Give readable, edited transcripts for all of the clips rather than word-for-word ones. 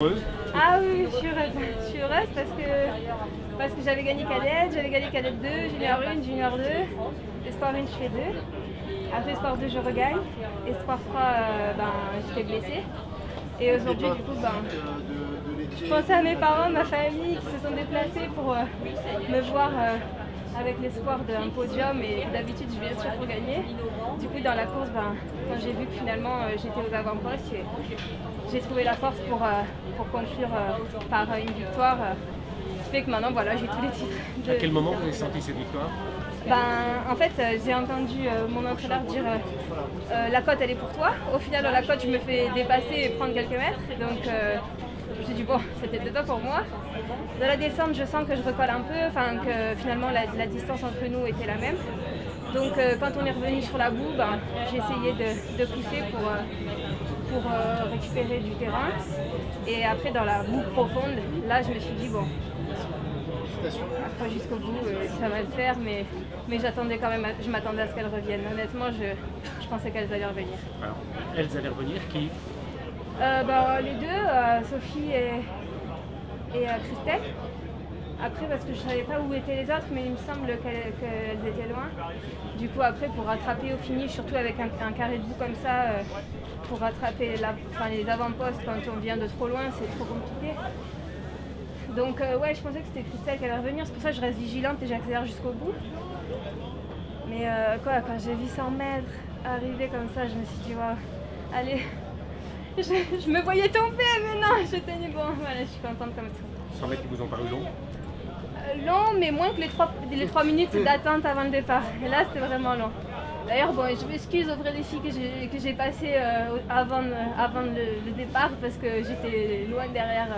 Heureuse? Ah oui, je suis heureuse. Je suis heureuse parce que j'avais gagné cadette, j'avais gagné cadette 2, junior 1, junior 2, espoir 1 je fais 2. Après espoir 2 je regagne, espoir 3 j'étais blessée. Et aujourd'hui du coup je pensais à mes parents, ma famille qui se sont déplacés pour me voir avec l'espoir d'un podium, et d'habitude je vais être sûre pour gagner. Du coup dans la course, quand j'ai vu que finalement j'étais aux avant-postes, j'ai trouvé la force pour conclure par une victoire, qui fait que maintenant voilà, j'ai tous les titres. À quel moment vous avez senti cette victoire? En fait, j'ai entendu mon entraîneur dire la côte elle est pour toi. Au final dans la côte je me fais dépasser et prendre quelques mètres, donc je me suis dit bon, c'était peut-être pas pour moi. Dans la descente je sens que je recolle un peu, que finalement la distance entre nous était la même. Donc quand on est revenu sur la boue, j'ai essayé de pousser pour récupérer du terrain. Et après dans la boue profonde, là je me suis dit bon, après jusqu'au bout ça va le faire, mais j'attendais quand même, je m'attendais à ce qu'elles reviennent. Honnêtement je pensais qu'elles allaient revenir. Alors, elles allaient revenir, qui? Les deux, Sophie et Christelle. Après parce que je ne savais pas où étaient les autres, mais il me semble qu'elles étaient loin. Du coup après pour rattraper au finish, surtout avec un carré de boue comme ça, pour rattraper les avant-postes quand on vient de trop loin, c'est trop compliqué. Donc ouais, je pensais que c'était Christelle qui allait revenir, c'est pour ça que je reste vigilante et j'accélère jusqu'au bout. Mais quand j'ai vu 100 mètres arriver comme ça, je me suis dit wow, allez, je me voyais tomber, mais non, je tenais bon, voilà, je suis contente comme ça. 100 mètres qui vous ont paru long? Long, mais moins que les 3 minutes d'attente avant le départ. Et là, c'était vraiment long. D'ailleurs, bon, je m'excuse auprès des filles que j'ai passées avant le départ, parce que j'étais loin derrière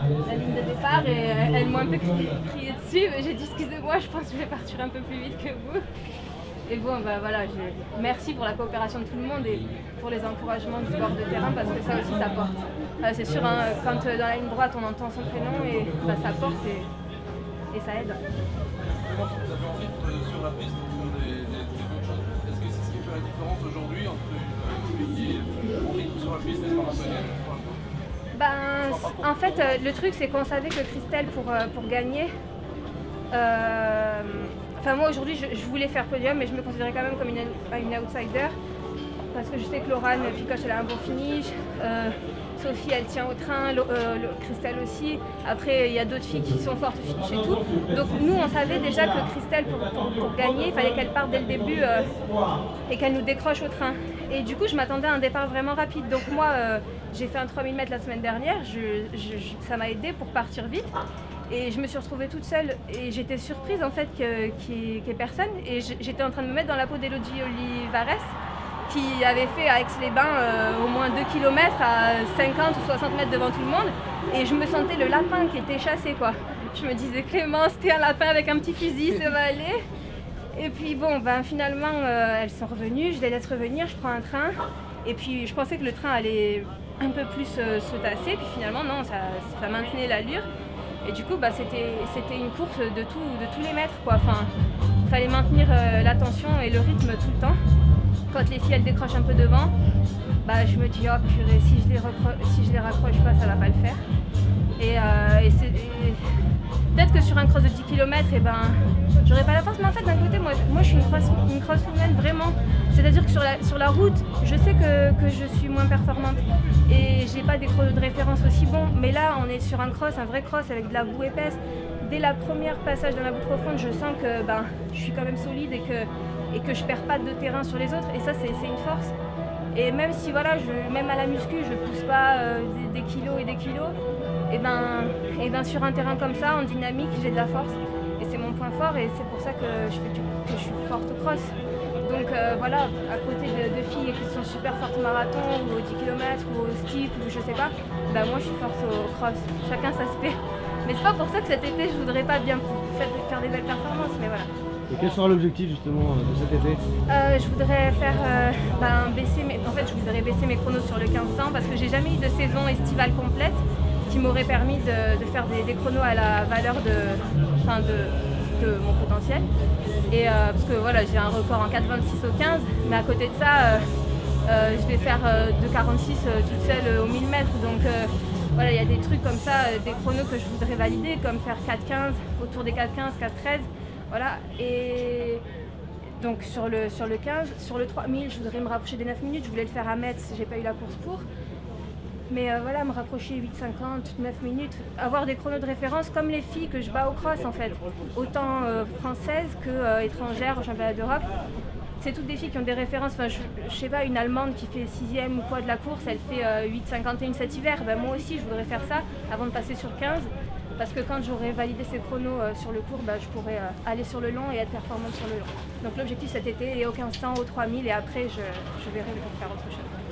la ligne de départ et elles m'ont un peu crié dessus. Mais j'ai dit excusez-moi, je pense que je vais partir un peu plus vite que vous. Et bon, voilà, merci pour la coopération de tout le monde et pour les encouragements du sport de terrain, parce que ça aussi ça porte. C'est sûr, hein, quand dans la ligne droite on entend son prénom, et ça porte et ça aide. Comment vous avez envie sur la piste de faire des bonnes choses? Est-ce que c'est ce qui fait la différence aujourd'hui entre une fille en rythme sur la piste et marathonienne? En fait, le truc c'est qu'on savait que Christelle pour gagner, moi aujourd'hui je voulais faire podium, mais je me considérais quand même comme une outsider, parce que je sais que Laurane Picoche elle a un bon finish, Sophie elle tient au train, Christelle aussi. Après il y a d'autres filles qui sont fortes au finish et tout. Donc nous on savait déjà que Christelle pour gagner il fallait qu'elle parte dès le début et qu'elle nous décroche au train. Et du coup je m'attendais à un départ vraiment rapide. Donc moi j'ai fait un 3000 mètres la semaine dernière, ça m'a aidé pour partir vite. Et je me suis retrouvée toute seule et j'étais surprise en fait qu'il n'y ait personne. Et j'étais en train de me mettre dans la peau d'Elodie Olivares, qui avait fait à Aix-les-Bains au moins 2 km à 50 ou 60 mètres devant tout le monde. Et je me sentais le lapin qui était chassé quoi. Je me disais Clémence, t'es un lapin avec un petit fusil, ça va aller. Et puis bon, finalement elles sont revenues, je les laisse revenir, je prends un train. Et puis je pensais que le train allait un peu plus se tasser, puis finalement non, ça maintenait l'allure. Et du coup c'était une course de tous les mètres quoi. Il fallait maintenir l'attention et le rythme tout le temps. Quand les filles elles décrochent un peu devant, je me dis oh purée, si je les raccroche pas, ça va pas le faire. Et peut-être que sur un cross de 10 km, j'aurais pas la force, mais en fait d'un côté moi je suis une crosswoman vraiment. C'est-à-dire que sur la route, je sais que je suis moins performante et j'ai pas des chronos de référence aussi bons, mais là on est sur un vrai cross avec de la boue épaisse. Dès la première passage dans la boue profonde, je sens que je suis quand même solide et que je perds pas de terrain sur les autres, et ça c'est une force. Et même si voilà, même à la muscu je pousse pas des kilos et des kilos, et sur un terrain comme ça, en dynamique, j'ai de la force et c'est mon point fort, et c'est pour ça que je suis forte au cross. Donc voilà, à côté de filles qui sont super fortes au marathon ou au 10 km ou au steep ou je sais pas, moi je suis forte au cross, chacun ça se fait. Mais c'est pas pour ça que cet été je voudrais pas bien faire des belles performances, mais voilà. Et quel sera l'objectif justement de cet été? Je voudrais faire je voudrais baisser mes chronos sur le 1500, parce que j'ai jamais eu de saison estivale complète qui m'aurait permis de faire des chronos à la valeur de mon potentiel. Et parce que voilà, j'ai un record en 4,26 au 15, mais à côté de ça je vais faire de 46 toute seule au 1000 mètres. Donc voilà, il y a des trucs comme ça, des chronos que je voudrais valider, comme faire 4,15, autour des 4,15, 4,13. Voilà. Et donc sur le 15, sur le 3000, je voudrais me rapprocher des 9 minutes. Je voulais le faire à Metz, j'ai pas eu la course pour. Mais voilà, me rapprocher 8,50, 9 minutes, avoir des chronos de référence comme les filles que je bats au cross en fait, autant françaises que étrangères au championnat d'Europe. C'est toutes des filles qui ont des références. Enfin, je sais pas, une Allemande qui fait 6e ou quoi de la course, elle fait 8,51 cet hiver. Ben, moi aussi, je voudrais faire ça avant de passer sur 15. Parce que quand j'aurai validé ces chronos sur le court, ben, je pourrai aller sur le long et être performante sur le long. Donc l'objectif cet été est au 1500, au 3000 et après, je verrai pour faire autre chose.